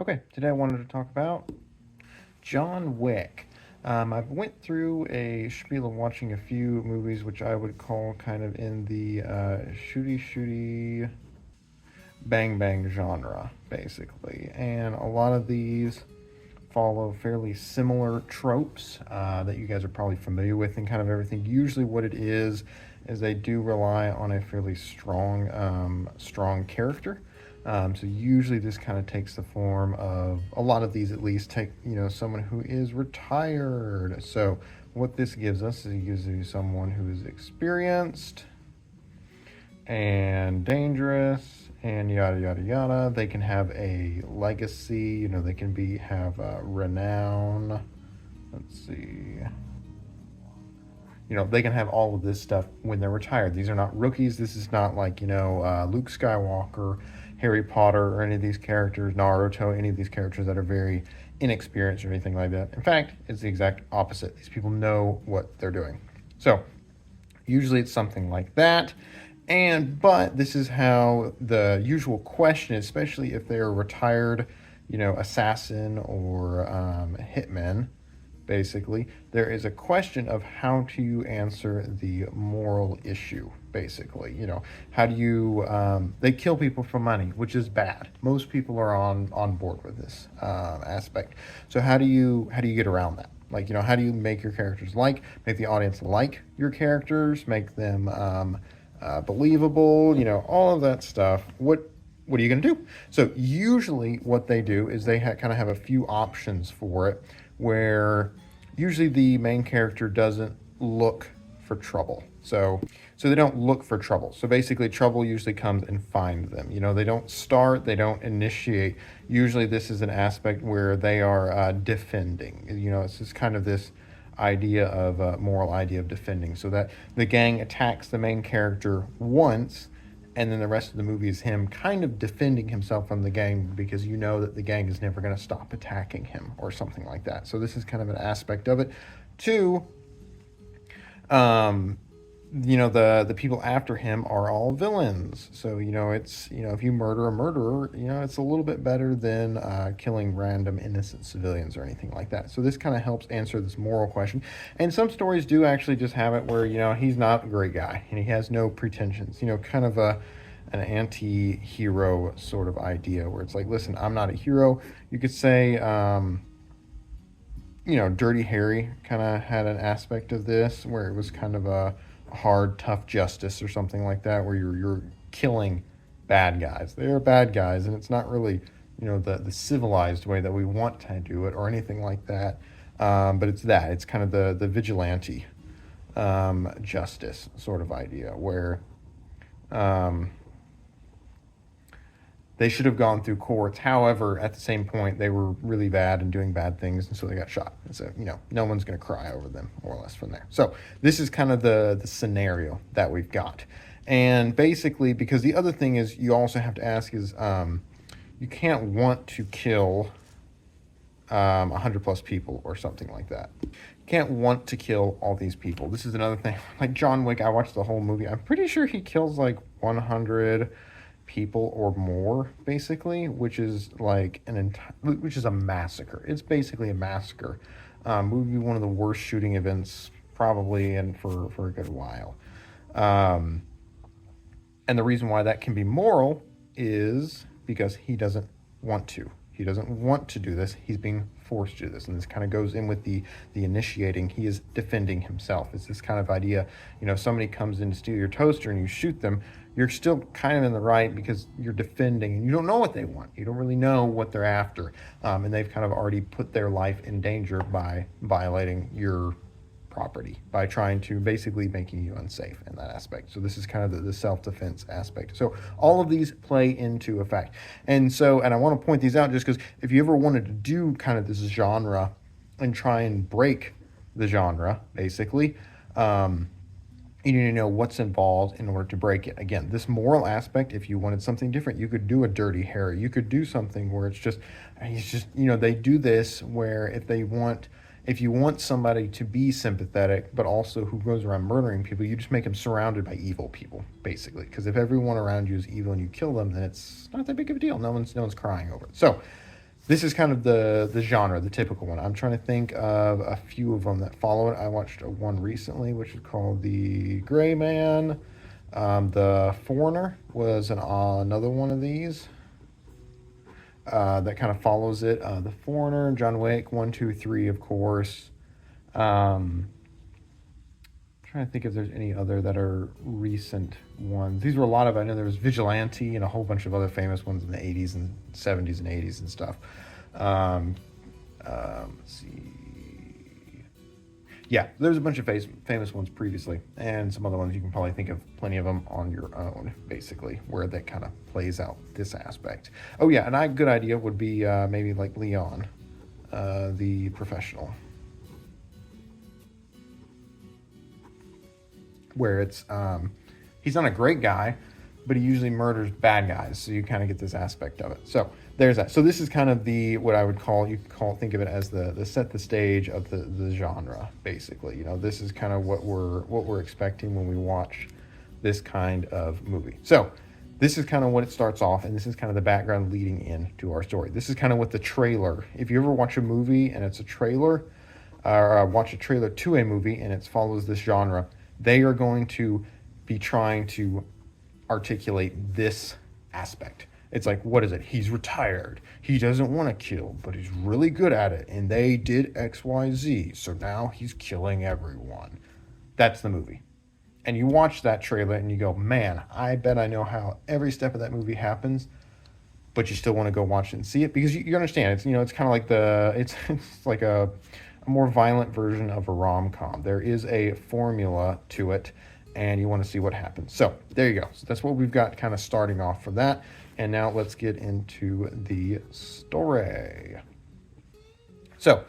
Okay, today I wanted to talk about John Wick. I went through a spiel of watching a few movies which I would call kind of in the shooty bang bang genre, basically. And a lot of these follow fairly similar tropes that you guys are probably familiar with and kind of everything. Usually, what it is they do rely on a fairly strong character. So usually this kind of takes the form of a lot of these at least take someone who is retired. So what this gives us is it gives you someone who is experienced and dangerous and yada yada yada. They can have a legacy, they can have renown. Let's see. They can have all of this stuff when they're retired. These are not rookies. This is not like Luke Skywalker, Harry Potter, or any of these characters, Naruto, any of these characters that are very inexperienced or anything like that. In fact, it's the exact opposite. These people know what they're doing. So usually it's something like that. But this is how the usual question, especially if they're a retired, assassin or hitman, basically, there is a question of how to answer the moral issue, basically. How do you, they kill people for money, which is bad. Most people are on board with this aspect. So how do you get around that? How do you make your characters make the audience like your characters, make them believable, all of that stuff. What are you going to do? So usually what they do is they kind of have a few options for it, where usually the main character doesn't look for trouble. So they don't look for trouble. So basically trouble usually comes and finds them. They don't start, they don't initiate. Usually this is an aspect where they are defending. It's just kind of this idea of moral idea of defending, so that the gang attacks the main character once, and then the rest of the movie is him kind of defending himself from the gang, because that the gang is never going to stop attacking him or something like that. So this is kind of an aspect of it. Two, the people after him are all villains. So it's if you murder a murderer, it's a little bit better than killing random innocent civilians or anything like that. So this kind of helps answer this moral question. And some stories do actually just have it where he's not a great guy and he has no pretensions. Kind of an anti-hero sort of idea, where it's like, listen, I'm not a hero. You could say Dirty Harry kind of had an aspect of this, where it was kind of a hard, tough justice or something like that, where you're killing bad guys. They're bad guys, and it's not really the civilized way that we want to do it or anything like that. But it's kind of the vigilante justice sort of idea, where they should have gone through courts. However, at the same point, they were really bad and doing bad things, and so they got shot. And so, no one's going to cry over them, more or less, from there. So this is kind of the scenario that we've got. And basically, because the other thing is you also have to ask is you can't want to kill 100 plus people or something like that. You can't want to kill all these people. This is another thing. Like John Wick, I watched the whole movie. I'm pretty sure he kills like 100 people or more, basically, which is like which is a massacre. It's basically a massacre. Would be one of the worst shooting events probably and for a good while. And the reason why that can be moral is because he doesn't want to. He doesn't want to do this. He's being forced to do this. And this kind of goes in with the initiating. He is defending himself. It's this kind of idea, somebody comes in to steal your toaster and you shoot them, you're still kind of in the right because you're defending and you don't know what they want. You don't really know what they're after. And they've kind of already put their life in danger by violating your property, by trying to basically making you unsafe in that aspect. So this is kind of the self-defense aspect. So all of these play into effect. And I want to point these out just because if you ever wanted to do kind of this genre and try and break the genre, basically, you need to know what's involved in order to break it. Again, this moral aspect, if you wanted something different, you could do a Dirty Harry. You could do something where it's just they do this where if you want somebody to be sympathetic, but also who goes around murdering people, you just make them surrounded by evil people, basically. Because if everyone around you is evil and you kill them, then it's not that big of a deal. No one's crying over it. So this is kind of the genre, the typical one. I'm trying to think of a few of them that follow it. I watched one recently, which is called The Gray Man. The Foreigner was another one of these that kind of follows it. The Foreigner, John Wick, 1, 2, 3, of course. Trying to think if there's any other that are recent ones. These were a lot of, I know there was Vigilante and a whole bunch of other famous ones in the 80s and 70s and 80s and stuff. Let's see. Yeah, there's a bunch of famous ones previously, and some other ones you can probably think of plenty of them on your own, basically, where that kind of plays out this aspect. Oh yeah, and a good idea would be maybe like Leon, the professional. Where it's he's not a great guy, but he usually murders bad guys, so you kind of get this aspect of it. So there's that. So this is kind of the what I would call, think of it as the set the stage of the genre, basically. You know, this is kind of what we're expecting when we watch this kind of movie. So this is kind of what it starts off, and this is kind of the background leading into our story. This is kind of what the trailer, if you ever watch a movie and it's a trailer, or watch a trailer to a movie and it follows this genre, they are going to be trying to articulate this aspect. It's like, what is it? He's retired. He doesn't want to kill, but he's really good at it. And they did X, Y, Z. So now he's killing everyone. That's the movie. And you watch that trailer and you go, man, I bet I know how every step of that movie happens. But you still want to go watch it and see it because you understand. It's, it's kind of like it's like a more violent version of a rom-com. There is a formula to it, and you want to see what happens. So there you go. So that's what we've got kind of starting off for that. And now let's get into the story. So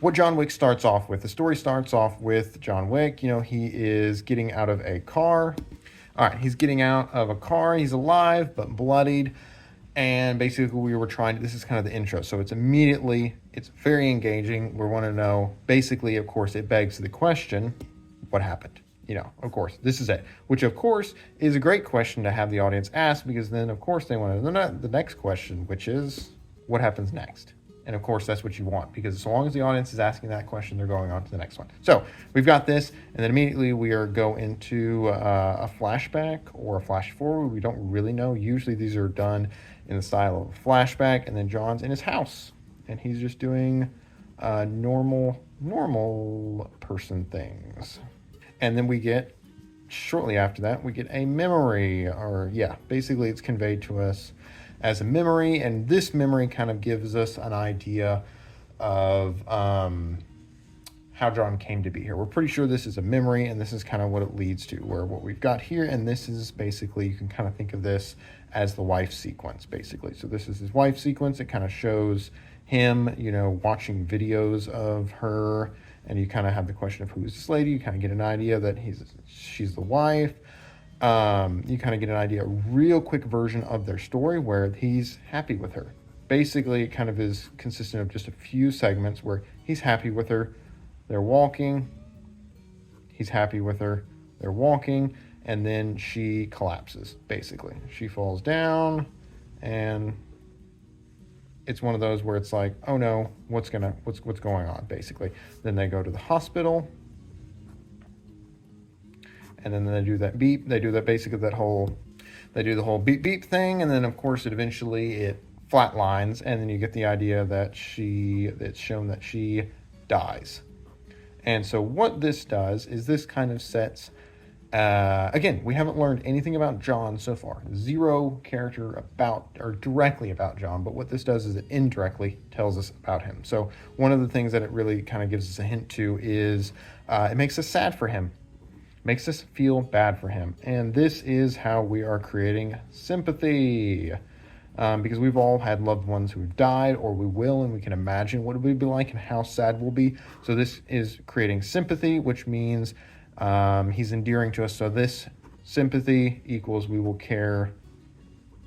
what John Wick starts off with, the story starts off with John Wick. He is getting out of a car. All right, he's getting out of a car. He's alive but bloodied. And basically this is kind of the intro. So it's very engaging. We want to know, basically, of course, it begs the question, what happened? Of course, this is it. Which, of course, is a great question to have the audience ask, because then, of course, they want to know the next question, which is, what happens next? And, of course, that's what you want, because as long as the audience is asking that question, they're going on to the next one. So we've got this, and then immediately we go into a flashback or a flash forward. We don't really know. Usually these are done in the style of a flashback, and then John's in his house, and he's just doing normal person things. And then shortly after that, we get a memory, basically it's conveyed to us as a memory, and this memory kind of gives us an idea of how John came to be here. We're pretty sure this is a memory, and this is kind of what it leads to, where what we've got here, and this is basically, you can kind of think of this as the wife sequence, basically. So this is his wife sequence. It kind of shows him, watching videos of her, and you kind of have the question of who is this lady. You kind of get an idea that she's the wife. You kind of get an idea, a real quick version of their story where he's happy with her. Basically, it kind of is consistent of just a few segments where he's happy with her. They're walking. He's happy with her. They're walking. And then she collapses, basically. She falls down, and it's one of those where it's like, oh no, what's going on, basically. Then they go to the hospital, and then they do that beep. They do that basically the whole beep beep thing, and then of course it flatlines, and then you get the idea that it's shown that she dies. And so what this does is this kind of sets, again, we haven't learned anything about John so far. Zero character directly about John, but what this does is it indirectly tells us about him. So one of the things that it really kind of gives us a hint to is it makes us sad for him. Makes us feel bad for him. And this is how we are creating sympathy. Because we've all had loved ones who have died, or we will, and we can imagine what it would be like and how sad we'll be. So this is creating sympathy, which means he's endearing to us. So this sympathy equals we will care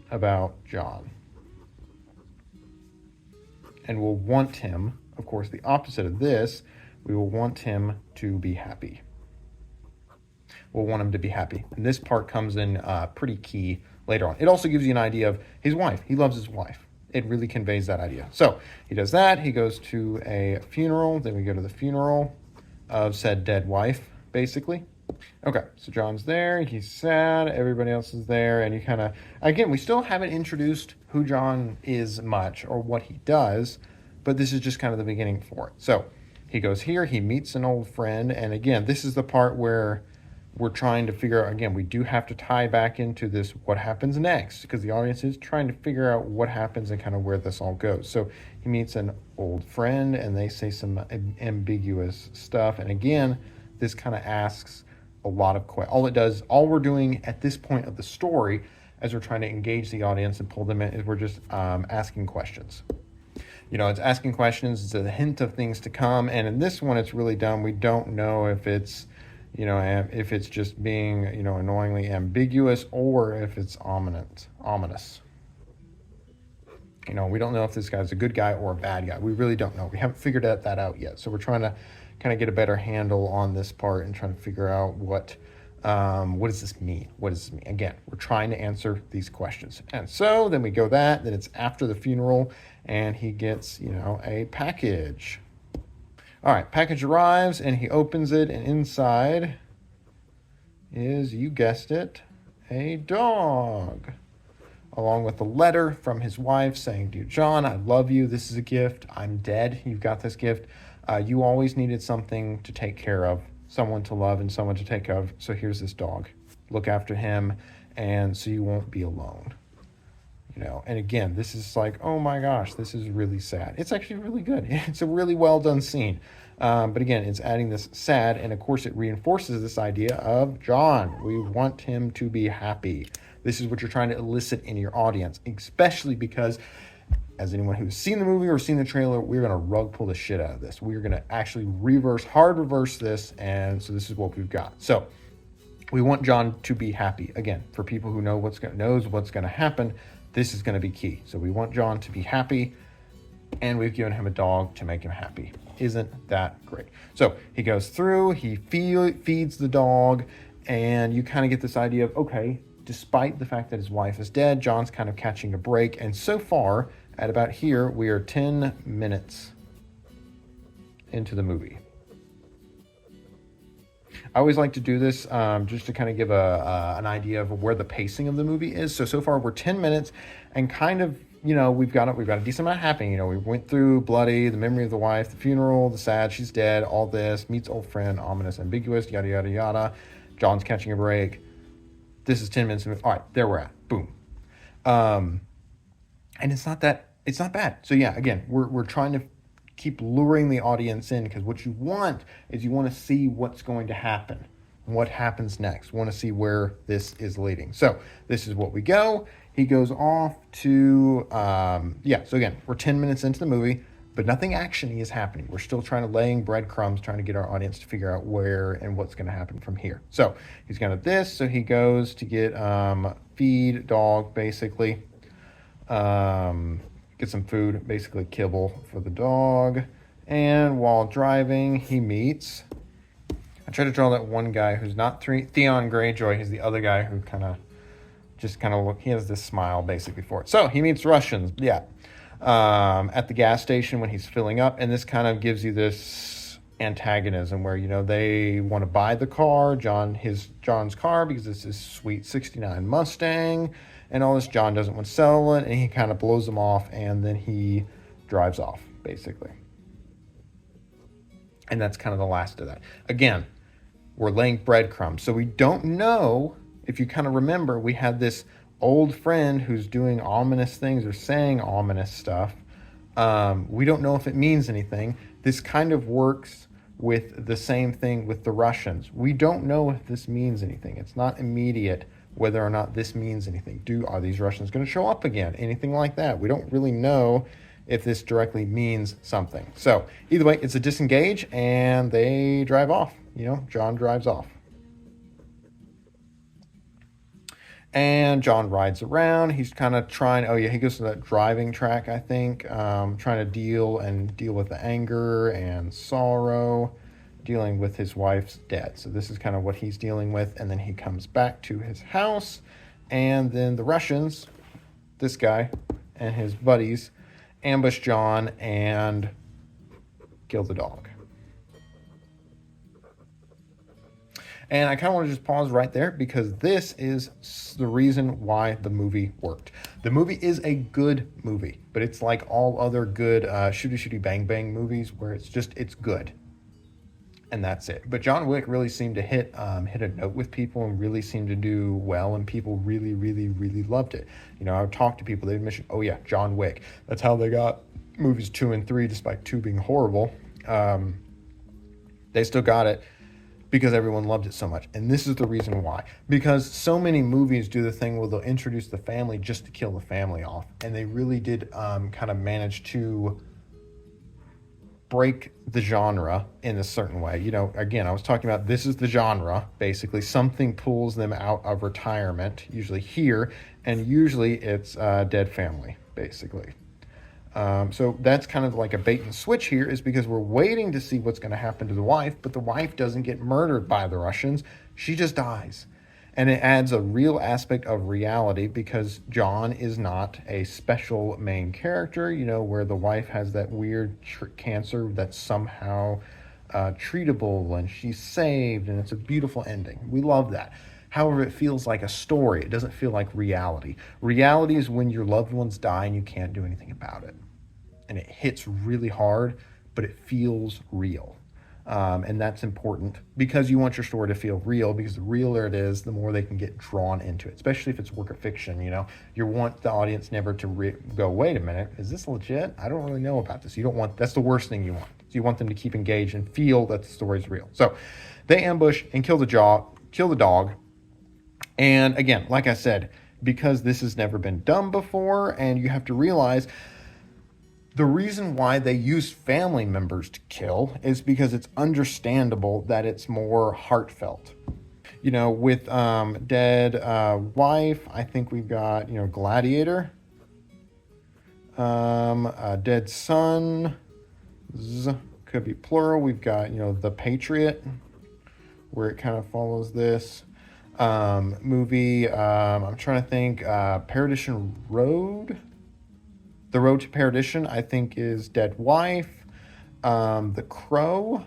about John. And we'll want him, of course, the opposite of this, we will want him to be happy. We'll want him to be happy. And this part comes in pretty key later on. It also gives you an idea of his wife. He loves his wife. it really conveys that idea. So he does that. He goes to a funeral. Then we go to the funeral of said dead wife, basically. Okay, so John's there. He's sad. Everybody else is there. And you kind of, again, we still haven't introduced who John is much or what he does, but this is just kind of the beginning for it. So he goes here. He meets an old friend. And again, this is the part where we're trying to figure out, again, we do have to tie back into this what happens next, because the audience is trying to figure out what happens and kind of where this all goes. So he meets an old friend and they say some ambiguous stuff. And again, this kind of asks a lot of questions. All we're doing at this point of the story as we're trying to engage the audience and pull them in is we're just asking questions. It's asking questions. It's a hint of things to come. And in this one, it's really dumb. We don't know if it's if it's just being, annoyingly ambiguous or if it's ominous. We don't know if this guy's a good guy or a bad guy. We really don't know. We haven't figured that out yet. So we're trying to kind of get a better handle on this part and trying to figure out what does this mean? What does this mean? Again, we're trying to answer these questions. And so then we go then it's after the funeral and he gets, a package. All right, package arrives and he opens it, and inside is, you guessed it, a dog, along with a letter from his wife saying, "Dear John, I love you. This is a gift. I'm dead. You've got this gift. You always needed something to take care of, someone to love and someone to take care of. So here's this dog. Look after him, and so you won't be alone." And again, this is like, oh my gosh, this is really sad. It's actually really good. It's a really well done scene. But again, it's adding this sad, and of course it reinforces this idea of John. We want him to be happy. This is what you're trying to elicit in your audience, especially because, as anyone who's seen the movie or seen the trailer, we're going to rug pull the shit out of this. We're going to actually hard reverse this, and so this is what we've got. So we want John to be happy. Again, for people who knows what's going to happen, this is going to be key. So we want John to be happy, and we've given him a dog to make him happy. Isn't that great? So he goes through, he feeds the dog, and you kind of get this idea of, okay, despite the fact that his wife is dead, John's kind of catching a break. And so far, at about here, we are 10 minutes into the movie. I always like to do this just to kind of give an idea of where the pacing of the movie is. So far we're 10 minutes and kind of, we've got a decent amount happening. We went through bloody, the memory of the wife, the funeral, the sad, she's dead, all this, meets old friend, ominous, ambiguous, yada, yada, yada. John's catching a break. This is 10 minutes. All right, there we're at. Boom. And it's not bad. So yeah, again, we're trying to keep luring the audience in, because what you want is you want to see what's going to happen, what happens next. Want to see where this is leading. So this is what we go. He goes off to, so again, we're 10 minutes into the movie, but nothing action-y is happening. We're still trying to laying breadcrumbs, trying to get our audience to figure out where and what's going to happen from here. So he's got this, so he goes to get feed dog, basically. Get some food, basically kibble for the dog. And while driving, he meets, I try to draw that one guy who's not Theon Greyjoy. He's the other guy who he has this smile basically for it. So he meets Russians, at the gas station when he's filling up. And this kind of gives you this antagonism where, they want to buy the car, John's car, because it's this sweet 69 Mustang. And all this, John doesn't want to sell it, and he kind of blows them off, and then he drives off, basically. And that's kind of the last of that. Again, we're laying breadcrumbs. So we don't know, if you kind of remember, we had this old friend who's doing ominous things or saying ominous stuff. We don't know if it means anything. This kind of works with the same thing with the Russians. We don't know if this means anything. It's not immediate whether or not this means anything. Are these Russians going to show up again? Anything like that. We don't really know if this directly means something. So either way, it's a disengage, and they drive off. John drives off. And John rides around. He's kind of trying, he goes to that driving track, I think, trying to deal with the anger and sorrow, dealing with his wife's death. So this is kind of what he's dealing with. And then he comes back to his house, and then the Russians, this guy and his buddies ambush John and kill the dog. And I kind of want to just pause right there because this is the reason why the movie worked. The movie is a good movie, but it's like all other good shooty shooty bang bang movies where it's good. And that's it. But John Wick really seemed to hit a note with people and really seemed to do well, and people really, really, really loved it. You know, I would talk to people, they'd mention, oh yeah, John Wick. That's how they got movies 2 and 3, despite 2 being horrible. They still got it because everyone loved it so much. And this is the reason why. Because so many movies do the thing where they'll introduce the family just to kill the family off. And they really did kind of manage to break the genre in a certain way. You know, again, I was talking about this is the genre, basically. Something pulls them out of retirement, usually here, and usually it's dead family, basically. So that's kind of like a bait and switch here, is because we're waiting to see what's going to happen to the wife, but the wife doesn't get murdered by the Russians. She just dies. And it adds a real aspect of reality because John is not a special main character, you know, where the wife has that weird cancer that's somehow treatable and she's saved and it's a beautiful ending. We love that. However, it feels like a story. It doesn't feel like reality. Reality is when your loved ones die and you can't do anything about it. And it hits really hard, but it feels real. And that's important because you want your story to feel real, because the realer it is, the more they can get drawn into it, especially if it's work of fiction. You know, you want the audience never to go, wait a minute, is this legit? I don't really know about this. You don't want, that's the worst thing you want. So you want them to keep engaged and feel that the story's real. So they ambush and kill the dog. And again, like I said, because this has never been done before, and you have to realize the reason why they use family members to kill is because it's understandable that it's more heartfelt. You know, with dead wife, I think we've got, you know, Gladiator, dead son, could be plural. We've got, you know, The Patriot, where it kind of follows this. Movie, I'm trying to think, Perdition Road. The Road to Perdition, I think, is dead wife. The Crow,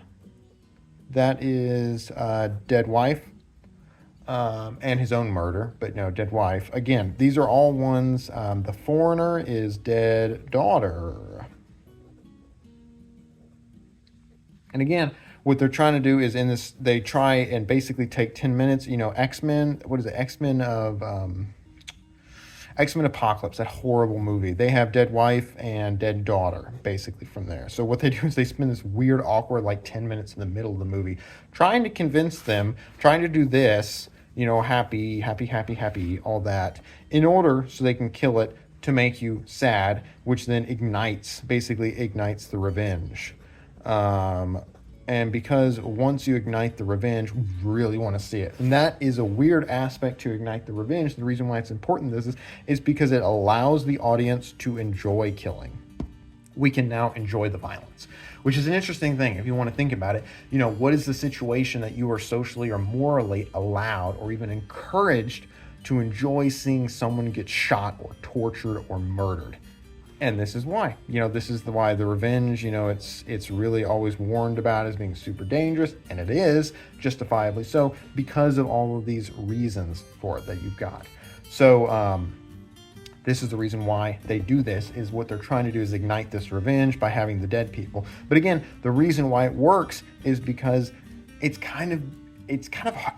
that is dead wife, and his own murder, but no, dead wife. Again, these are all ones. The Foreigner is dead daughter. And again, what they're trying to do is in this, they try and basically take 10 minutes, you know, X-Men, what is it? X-Men Apocalypse, that horrible movie. They have dead wife and dead daughter, basically, from there. So what they do is they spend this weird, awkward, like 10 minutes in the middle of the movie trying to convince them, trying to do this, you know, happy, happy, happy, happy, all that, in order so they can kill it to make you sad, which then basically ignites the revenge. And because once you ignite the revenge, we really want to see it. And that is a weird aspect to ignite the revenge. The reason why it's important is because it allows the audience to enjoy killing. We can now enjoy the violence, which is an interesting thing if you want to think about it. You know, what is the situation that you are socially or morally allowed or even encouraged to enjoy seeing someone get shot or tortured or murdered? And this is why, you know, why the revenge, you know, it's really always warned about as being super dangerous, and it is, justifiably so, because of all of these reasons for it that you've got. So this is the reason why they do this, is what they're trying to do is ignite this revenge by having the dead people. But again, the reason why it works is because it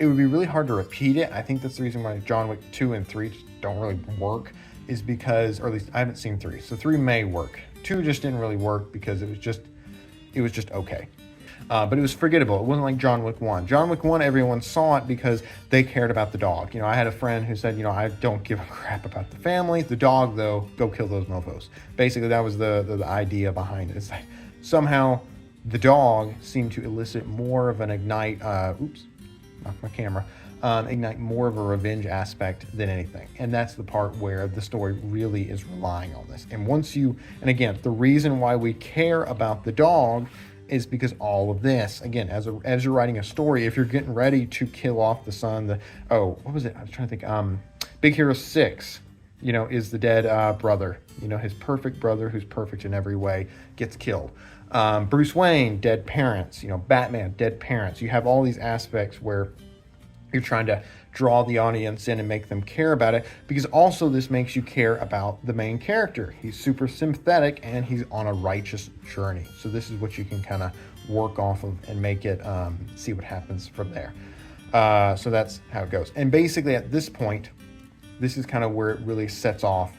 would be really hard to repeat it. I think that's the reason why John Wick 2 and 3 don't really work, is because, or at least I haven't seen 3. So 3 may work. 2 just didn't really work because it was just okay. But it was forgettable. It wasn't like John Wick 1. John Wick 1, everyone saw it because they cared about the dog. You know, I had a friend who said, you know, I don't give a crap about the family. The dog, though, go kill those mofos. Basically, that was the idea behind it. It's like somehow the dog seemed to elicit more of an ignite, knocked my camera, ignite more of a revenge aspect than anything. And that's the part where the story really is relying on this. And and again, the reason why we care about the dog is because all of this, again, as you're writing a story, if you're getting ready to kill off the son, what was it? I was trying to think, Big Hero 6, is the dead brother. His perfect brother who's perfect in every way gets killed. Bruce Wayne, dead parents. Batman, dead parents. You have all these aspects where you're trying to draw the audience in and make them care about it, because also this makes you care about the main character. He's super sympathetic and he's on a righteous journey. So this is what you can kind of work off of and make it see what happens from there. So that's how it goes. And basically at this point, this is kind of where it really sets off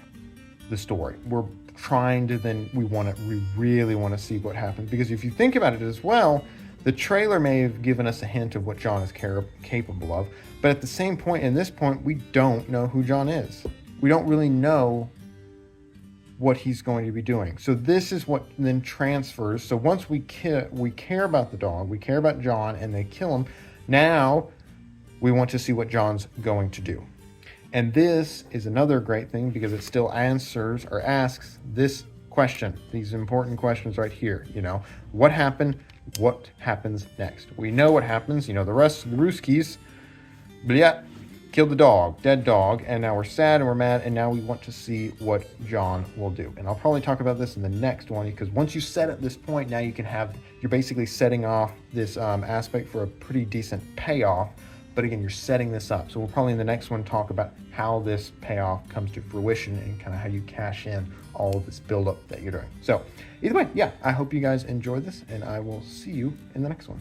the story. We're trying to we really want to see what happens, because if you think about it as well, the trailer may have given us a hint of what John is capable of, but at the same point, in this point, we don't know who John is. We don't really know what he's going to be doing. So this is what then transfers. So once we care about the dog, we care about John, and they kill him, now we want to see what John's going to do. And this is another great thing, because it still answers or asks this question, these important questions right here. What happened? What happens next? We know what happens. The rest of the Rooskies, but yeah, killed the dog, dead dog, and now we're sad and we're mad, and now we want to see what John will do. And I'll probably talk about this in the next one, because once you set at this point, now you're basically setting off this aspect for a pretty decent payoff. But again, you're setting this up. So we'll probably in the next one talk about how this payoff comes to fruition and kind of how you cash in all of this buildup that you're doing. So either way, yeah, I hope you guys enjoyed this, and I will see you in the next one.